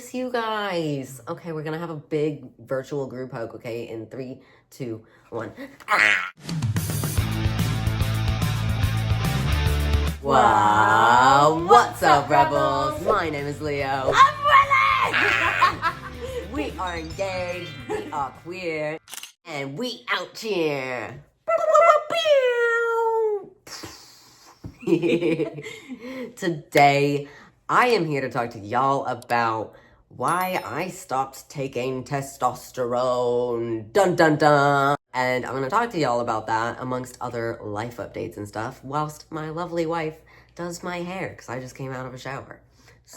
miss you guys. Okay, we're gonna have a big virtual group hug, okay? In 3, 2, 1. Ah! Wow, what's up, Rebels? My name is Leo. I'm Willie! We are engaged, we are queer, and we out here. Today, I am here to talk to y'all about why I stopped taking testosterone. Dun dun dun! And I'm gonna talk to y'all about that amongst other life updates and stuff, whilst my lovely wife does my hair, because I just came out of a shower.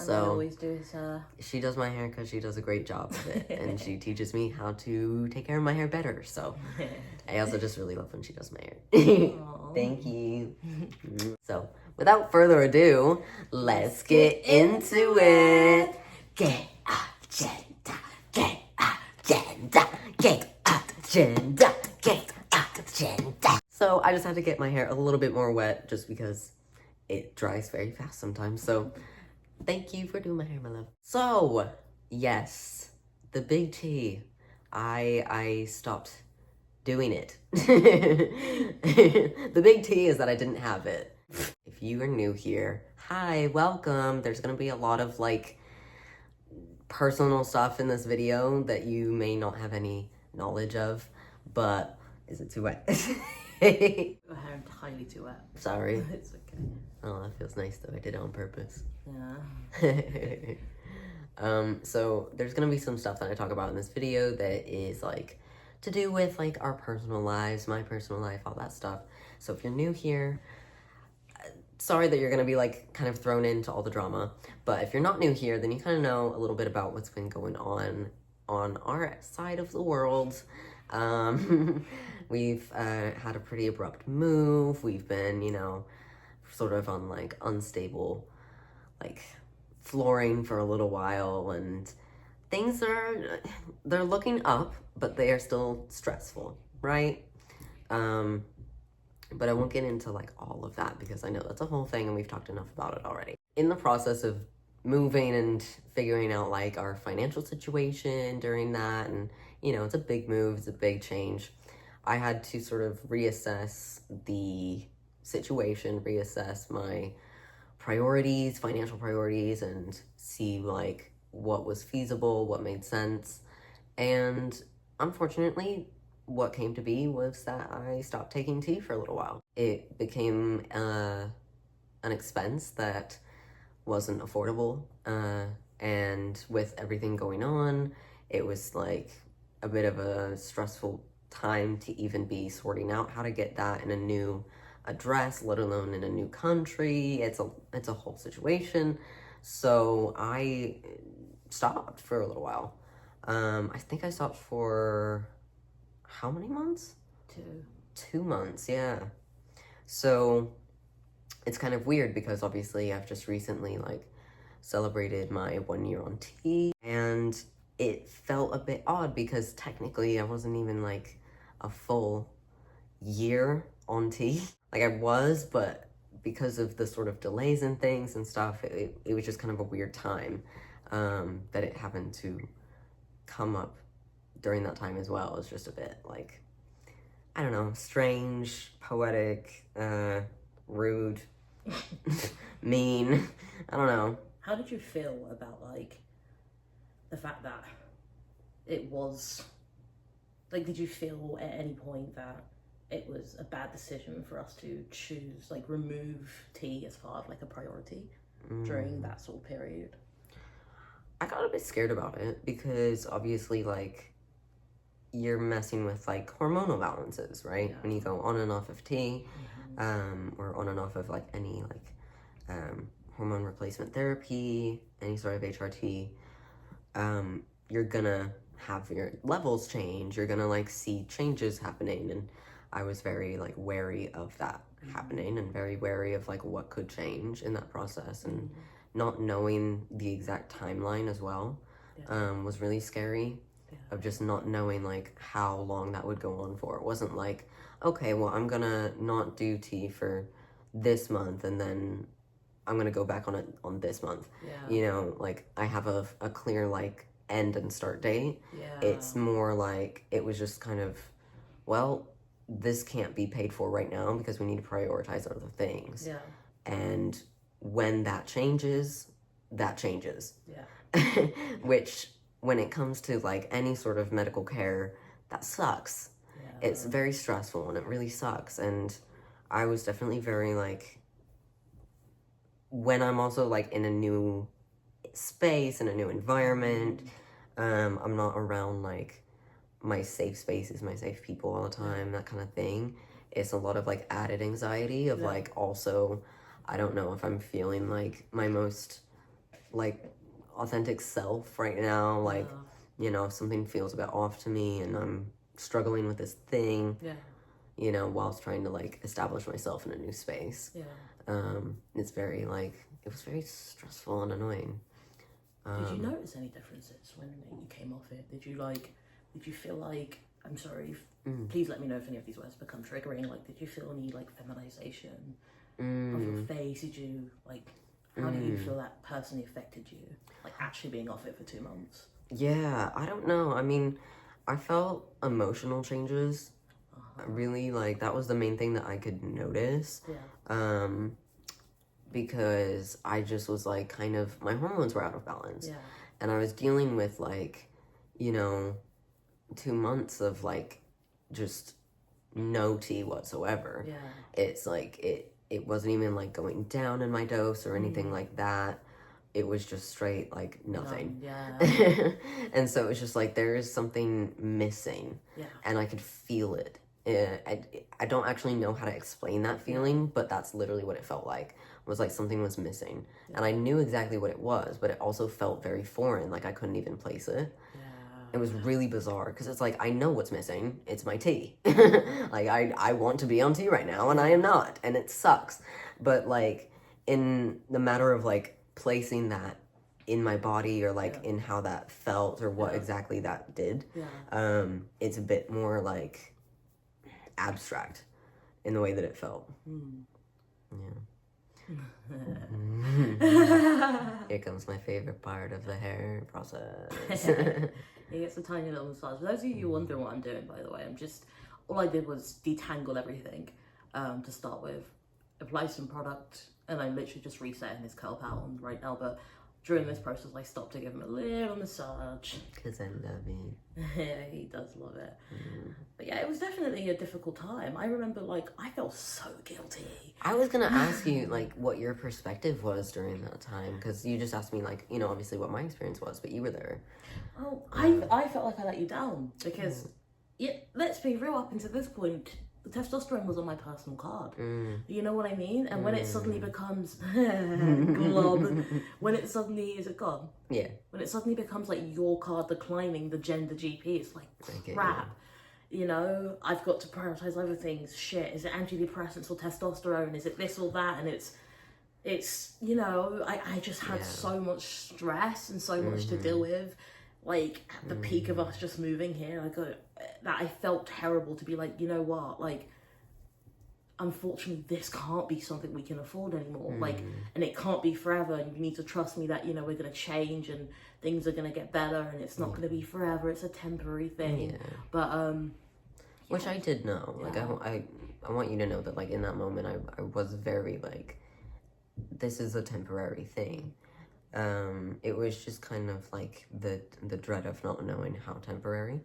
And I always do his she does my hair because she does a great job of it, and she teaches me how to take care of my hair better. So I also just really love when she does my hair. Thank you. So without further ado, let's get into it. Get agenda, get agenda, get agenda, get agenda. So I just had to get my hair a little bit more wet just because it dries very fast sometimes. So thank you for doing my hair, my love. So, yes, the big T. I stopped doing it. The big T is that I didn't have it. If you are new here, hi, welcome. There's gonna be a lot of, like, personal stuff in this video that you may not have any knowledge of, but is it too wet? My hair entirely too wet. Sorry. It's okay. Oh, that feels nice though. I did it on purpose. Yeah. So there's gonna be some stuff that I talk about in this video that is like to do with like our personal lives, my personal life, all that stuff. So if you're new here, sorry that you're gonna be like kind of thrown into all the drama. But if you're not new here, then you kind of know a little bit about what's been going on our side of the world. We've had a pretty abrupt move. We've been, you know, sort of on like unstable like flooring for a little while, and things they're looking up, but they are still stressful, right? But I won't get into like all of that because I know that's a whole thing and we've talked enough about it already. In the process of moving and figuring out like our financial situation during that, and you know, it's a big move, it's a big change. I had to sort of reassess the situation, reassess my priorities, financial priorities, and see like what was feasible, what made sense. And unfortunately, what came to be was that I stopped taking tea for a little while. It became an expense that wasn't affordable, and with everything going on, it was like a bit of a stressful time to even be sorting out how to get that in a new address, let alone in a new country. It's a whole situation. So I stopped for a little while. I think I stopped for how many months? 2 months, yeah. So it's kind of weird because obviously I've just recently like celebrated my 1 year on tea, and it felt a bit odd because technically I wasn't even like a full year on tea. Like I was, but because of the sort of delays and things and stuff, it was just kind of a weird time that it happened to come up during that time as well. It was just a bit like, I don't know, strange, poetic, rude, mean, I don't know. How did you feel about like the fact that it was like, did you feel at any point that it was a bad decision for us to choose like remove tea as part of like a priority during that sort of period? I got a bit scared about it because obviously like you're messing with like hormonal balances, right? Yeah. When you go on and off of tea, or on and off of like any like hormone replacement therapy, any sort of HRT, you're gonna have your levels change. You're gonna like see changes happening, and I was very like wary of that happening and very wary of like what could change in that process, and not knowing the exact timeline as well was really scary. Of just not knowing like how long that would go on for. It wasn't like, okay, well, I'm gonna not do tea for this month and then I'm gonna go back on it on this month. Yeah. You know, like I have a clear like end and start date. Yeah. It's more like it was just kind of, well, this can't be paid for right now because we need to prioritize other things. Yeah. And when that changes, that changes. Yeah. Which, when it comes to like any sort of medical care, that sucks. Yeah. It's very stressful and it really sucks. And I was definitely very like, when I'm also like in a new space, in a new environment, I'm not around like my safe spaces, my safe people all the time, that kind of thing. It's a lot of like added anxiety of like, also, I don't know if I'm feeling like my most like authentic self right now. Like, you know, if something feels a bit off to me and I'm struggling with this thing, you know, whilst trying to like establish myself in a new space. It's very like, it was very stressful and annoying. Did you notice any differences when you came off it? Did you feel like, I'm sorry, please let me know if any of these words become triggering, like did you feel any like feminization of your face? Did you like, how do you feel that personally affected you, like actually being off it for 2 months? Yeah, I don't know. I mean, I felt emotional changes. Really, like that was the main thing that I could notice. Because I just was like kind of, my hormones were out of balance. And I was dealing with like, you know, 2 months of like just no tea whatsoever. It's like it wasn't even like going down in my dose or anything like that. It was just straight like nothing. And so it was just like there is something missing. And I could feel it. I don't actually know how to explain that feeling, but that's literally what it felt like. Was like something was missing. And I knew exactly what it was, but it also felt very foreign, like I couldn't even place it. It was really bizarre, because it's like, I know what's missing. It's my tea. Like, I want to be on tea right now, and I am not, and it sucks. But, like, in the matter of, like, placing that in my body, or, like, in how that felt, or what exactly that did, it's a bit more, like, abstract in the way that it felt. Here comes my favorite part of the hair process. It gets a tiny little massage. For those of you wondering what I'm doing, by the way, all I did was detangle everything to start with, apply some product, and I'm literally just resetting his curl pattern right now. But during this process, I stopped to give him a little massage. Because I love it. Yeah, he does love it. But yeah, it was definitely a difficult time. I remember, like, I felt so guilty. I was going to ask you, like, what your perspective was during that time. Because you just asked me, like, you know, obviously what my experience was, but you were there. Oh, I felt like I let you down. Because, let's be real, up until this point, the testosterone was on my personal card. You know what I mean? And when it suddenly becomes glob, when it suddenly, is it gone? Yeah. When it suddenly becomes like your card declining the gender GP, it's like crap. You know, I've got to prioritize other things. Shit, is it antidepressants or testosterone? Is it this or that? And it's you know, I just had so much stress and so much to deal with. Like at the peak of us just moving here, I felt terrible to be like, you know what, like, unfortunately this can't be something we can afford anymore. Like, and it can't be forever, and you need to trust me that, you know, we're going to change and things are going to get better, and it's not going to be forever, it's a temporary thing. But which I did know. Like, I want you to know that, like, in that moment I was very like, this is a temporary thing. It was just kind of like the dread of not knowing how temporary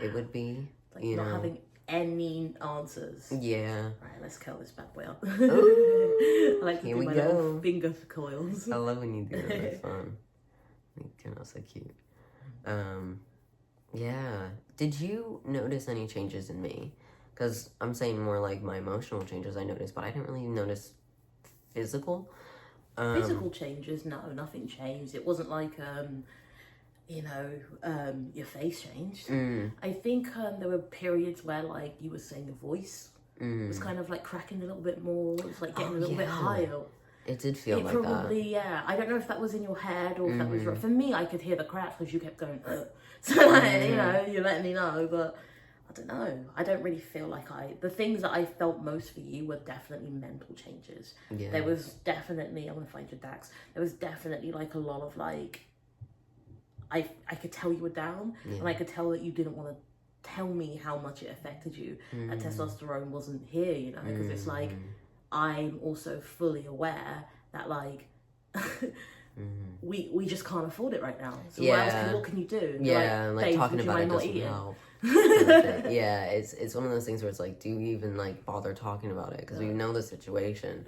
it would be, like, you not know, having any answers. Right, let's curl this bad boy up. I like to do my little finger coils. I love when you do that. It's fun. You turn out so cute. Yeah. Did you notice any changes in me? Because I'm saying more like my emotional changes I noticed, but I didn't really notice physical. Physical changes? No, nothing changed. It wasn't like you know, your face changed. I think there were periods where, like, you were saying your voice was kind of like cracking a little bit more. It was like getting a little bit higher. It did feel like probably, that. I don't know if that was in your head or if that was right. For me, I could hear the cracks because you kept going, So, like, you know, you let me know. But I don't know. I don't really feel like the things that I felt most for you were definitely mental changes. Yeah. There was definitely, I'm going to find your Dax. There was definitely like a lot of like, I could tell you were down, and I could tell that you didn't want to tell me how much it affected you. And testosterone wasn't here, you know, because it's like, I'm also fully aware that like, we just can't afford it right now. So what can you do? Like talking about it doesn't help. Yeah, it's one of those things where it's like, do you even like bother talking about it? Because we know the situation,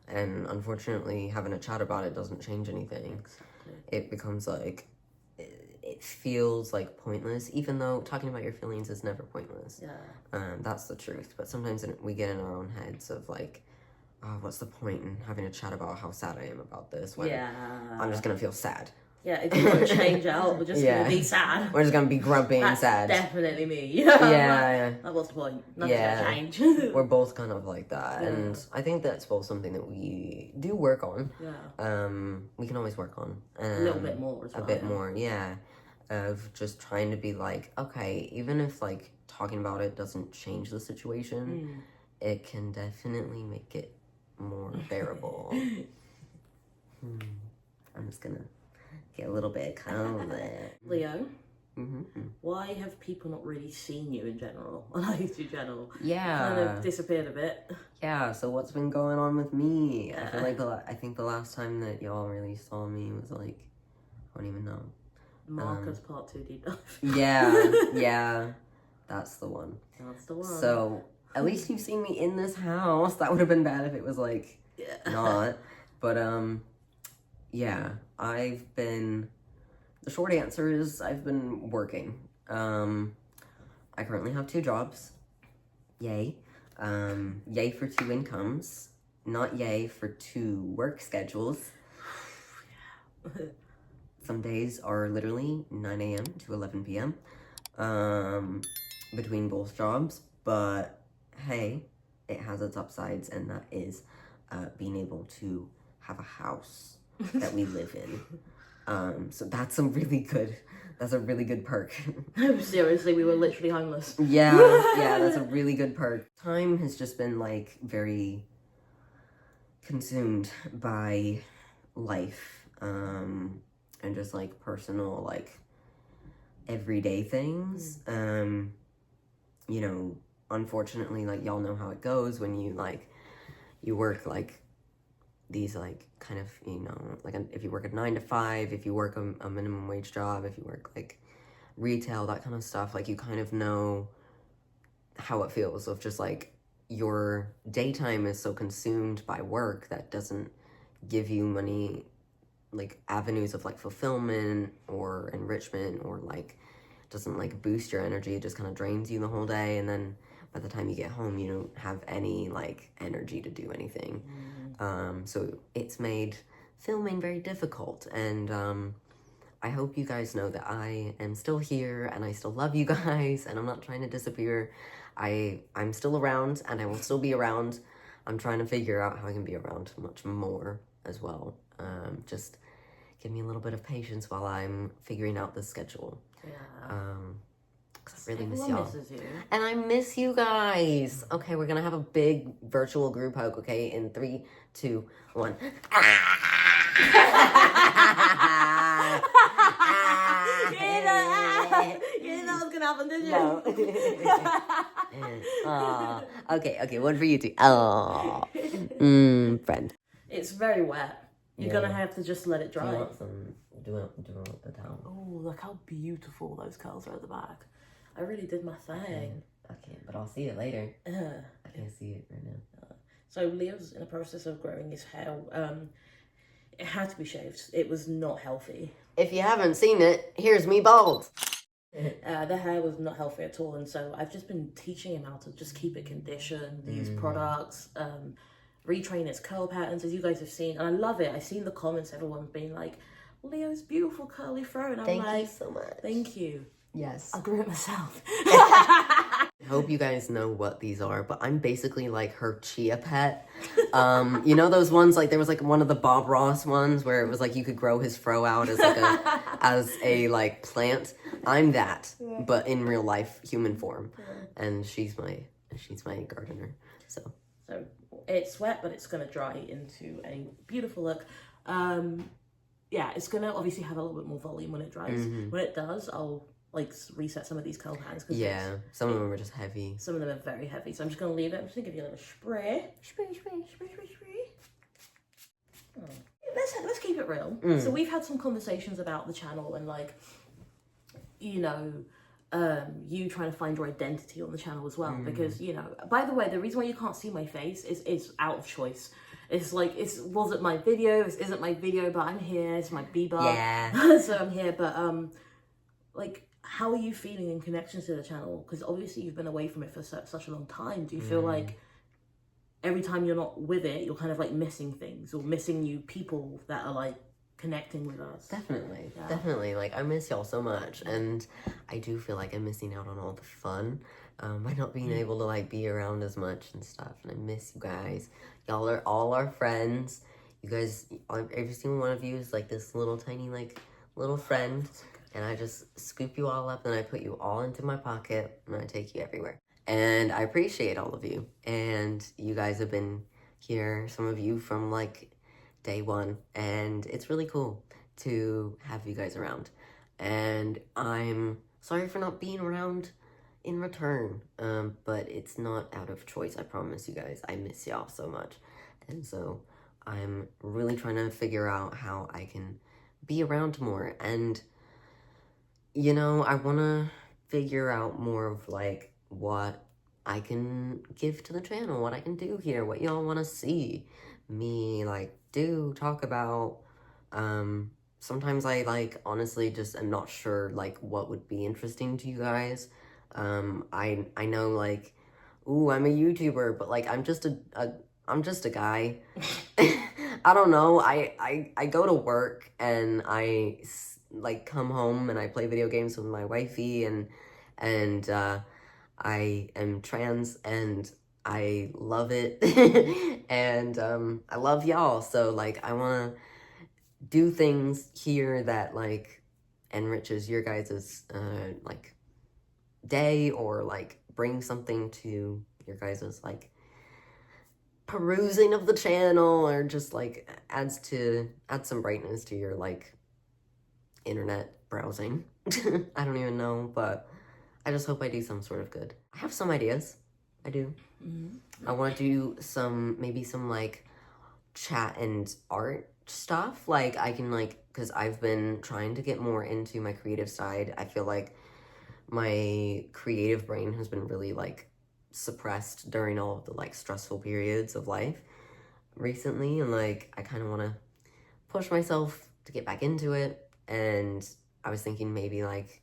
and unfortunately, having a chat about it doesn't change anything. Exactly. It becomes like it feels like pointless, even though talking about your feelings is never pointless. That's the truth. But sometimes we get in our own heads of like, oh, what's the point in having a chat about how sad I am about this when I'm just gonna feel sad. Yeah, it doesn't change out. We're just gonna be sad. We're just gonna be grumpy and sad. Definitely me. Yeah. Like, what's the point? Nothing's gonna change. We're both kind of like that, and I think that's both something that we do work on. We can always work on a little bit more as well. A bit more, of just trying to be like, okay, even if like talking about it doesn't change the situation, it can definitely make it more bearable. I'm just gonna get a little bit calm. Leo, why have people not really seen you in general? Like in general, kind of disappeared a bit. Yeah. So what's been going on with me? I feel like I think the last time that y'all really saw me was like, I don't even know. Marcus Part 2 deep dive. Yeah, that's the one. That's the one. So at least you've seen me in this house. That would have been bad if it was like not. But the short answer is I've been working. I currently have 2 jobs. Yay. Yay for 2 incomes. Not yay for 2 work schedules. Some days are literally 9 a.m. to 11 p.m. Between both jobs, but hey, it has its upsides, and that is being able to have a house that we live in. So that's a really good perk. Seriously, we were literally homeless. Yeah, that's a really good perk. Time has just been like very consumed by life, and just like personal, like everyday things. You know, unfortunately, like y'all know how it goes when you work like these like kind of, you know, like if you work a 9 to 5, if you work a minimum wage job, if you work like retail, that kind of stuff, like you kind of know how it feels of just like your daytime is so consumed by work that doesn't give you money, like avenues of like fulfillment or enrichment, or like doesn't like boost your energy. It just kind of drains you the whole day, and then by the time you get home you don't have any like energy to do anything. So it's made filming very difficult, and I hope you guys know that I am still here and I still love you guys, and I'm not trying to disappear. I'm still around, and I will still be around. I'm trying to figure out how I can be around much more as well. Just give me a little bit of patience while I'm figuring out the schedule. Cause I really miss y'all. And I miss you guys. Okay, we're gonna have a big virtual group hug, okay? In 3, 2, 1. You didn't know it was gonna happen, did you? No. Okay, one for you two. Friend. It's very wet. You're gonna have to just let it dry. Do you want some? Do you want the towel? Oh, look how beautiful those curls are at the back. I really did my thing. Okay, but I'll see it later. I can't see it right now. So Leo's in the process of growing his hair. It had to be shaved. It was not healthy. If you haven't seen it, here's me bald. The hair was not healthy at all, and so I've just been teaching him how to just keep it conditioned, use products, retrain its curl patterns, as you guys have seen, and I love it. I've seen the comments, everyone's been like, Leo's beautiful curly fro, and I'm like, thank you so much. Thank you. Yes. I grew it myself. I hope you guys know what these are, but I'm basically like her chia pet. You know those ones, like there was like one of the Bob Ross ones where it was like you could grow his fro out as like a like plant. I'm that, Yeah. but in real life, human form. Yeah. And she's my gardener. So it's wet, but it's gonna dry into a beautiful look. Yeah, it's gonna obviously have a little bit more volume when it dries. When it does, I'll like reset some of these curl pans because some of them are just heavy. Some of them are very heavy, so I'm just gonna leave it. I'm just gonna give you a little spray. Spray. Oh. Let's keep it real. So we've had some conversations about the channel and like, you know, you trying to find your identity on the channel as well, because, you know, by the way, the reason why you can't see my face is out of choice. It's like, wasn't my video, this isn't my video, but I'm here, it's my Bieber. Yeah. So I'm here, but like, how are you feeling in connection to the channel? Because obviously you've been away from it for such a long time. Do you feel like every time you're not with it, you're kind of like missing things or missing new people that are like connecting with us? Definitely. Like, I miss y'all so much, and I do feel like I'm missing out on all the fun by not being able to like be around as much and stuff. And I miss you guys. Y'all are all our friends. You guys, every single one of you is like this little tiny like little friend, and I just scoop you all up and I put you all into my pocket and I take you everywhere. And I appreciate all of you, and you guys have been here, some of you from like day one, and it's really cool to have you guys around. And I'm sorry for not being around in return, but it's not out of choice. I promise you guys, I miss y'all so much. And so I'm really trying to figure out how I can be around more. And, you know, I want to figure out more of like what I can give to the channel, what I can do here, what y'all want to see me like talk about. Sometimes I like honestly just am not sure like what would be interesting to you guys. I know like, ooh, I'm a YouTuber, but like I'm just a guy. I don't know. I go to work and I like come home and I play video games with my wifey, and I am trans and I love it. And I love y'all. So like I want to do things here that like enriches your guys's like day, or like bring something to your guys's like perusing of the channel, or just like add some brightness to your like internet browsing. I don't even know, but I just hope I do some sort of good. I have some ideas. I do. I want to do maybe some like chat and art stuff. Like I can like, because I've been trying to get more into my creative side. I feel like my creative brain has been really like suppressed during all of the like stressful periods of life recently, and like I kind of want to push myself to get back into it. And I was thinking maybe like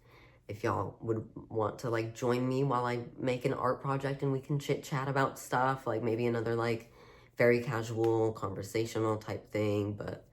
if y'all would want to like join me while I make an art project and we can chit chat about stuff, like maybe another like very casual conversational type thing, but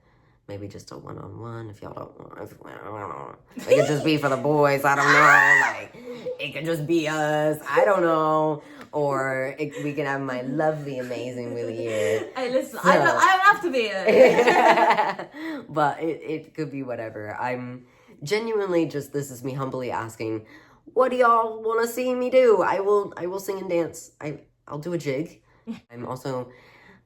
maybe just a one-on-one if y'all don't want. I don't know. It could just be for the boys. I don't know. Like it could just be us. I don't know. Or we can have my lovely, amazing Willie here. Hey, listen, so, I don't have to be it. But it could be whatever. I'm genuinely just, this is me humbly asking, what do y'all want to see me do? I will sing and dance. I'll do a jig. I'm also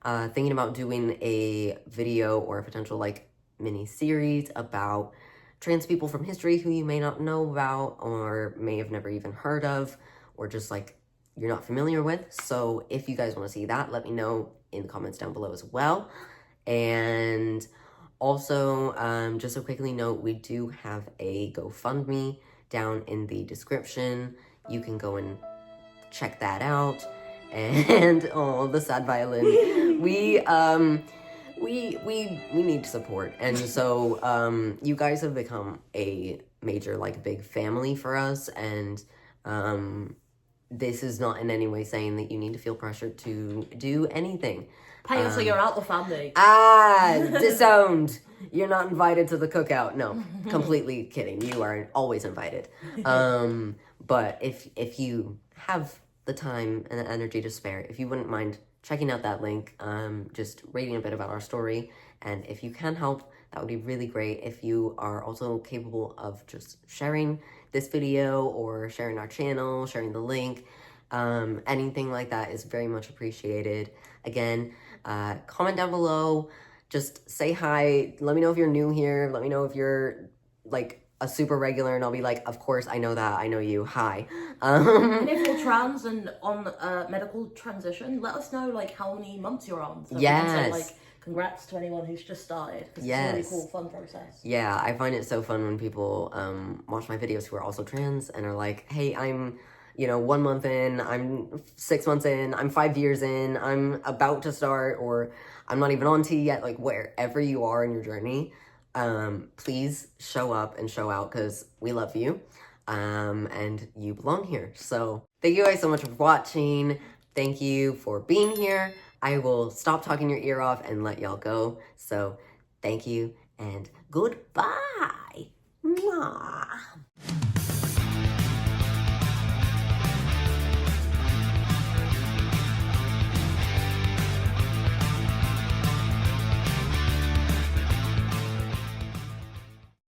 thinking about doing a video or a potential like mini series about trans people from history who you may not know about or may have never even heard of, or just like you're not familiar with. So if you guys want to see that, let me know in the comments down below as well. And also, just a quickly note, we do have a GoFundMe down in the description. You can go and check that out. And oh, the sad violin. We need support, and so you guys have become a major like big family for us, and this is not in any way saying that you need to feel pressured to do anything. Paying so you're out the family. Disowned. You're not invited to the cookout. No, completely kidding. You are always invited. But if you have the time and the energy to spare, if you wouldn't mind checking out that link, just reading a bit about our story, and if you can help That would be really great. If you are also capable of just sharing this video or sharing our channel, sharing the link, anything like that is very much appreciated. Again, comment down below, just say hi, let me know if you're new here, let me know if you're like a super regular, and I'll be like, of course, I know that, I know you, hi. And if you're trans and on medical transition, let us know like how many months you're on, so we can say like congrats to anyone who's just started, because it's a really cool, fun process. Yeah, I find it so fun when people watch my videos who are also trans and are like, hey, I'm 1 month in, I'm 6 months in, I'm 5 years in, I'm about to start, or I'm not even on T yet. Like, wherever you are in your journey, please show up and show out, because we love you, and you belong here. So thank you guys so much for watching. Thank you for being here. I will stop talking your ear off and let y'all go. So thank you and goodbye. Mwah.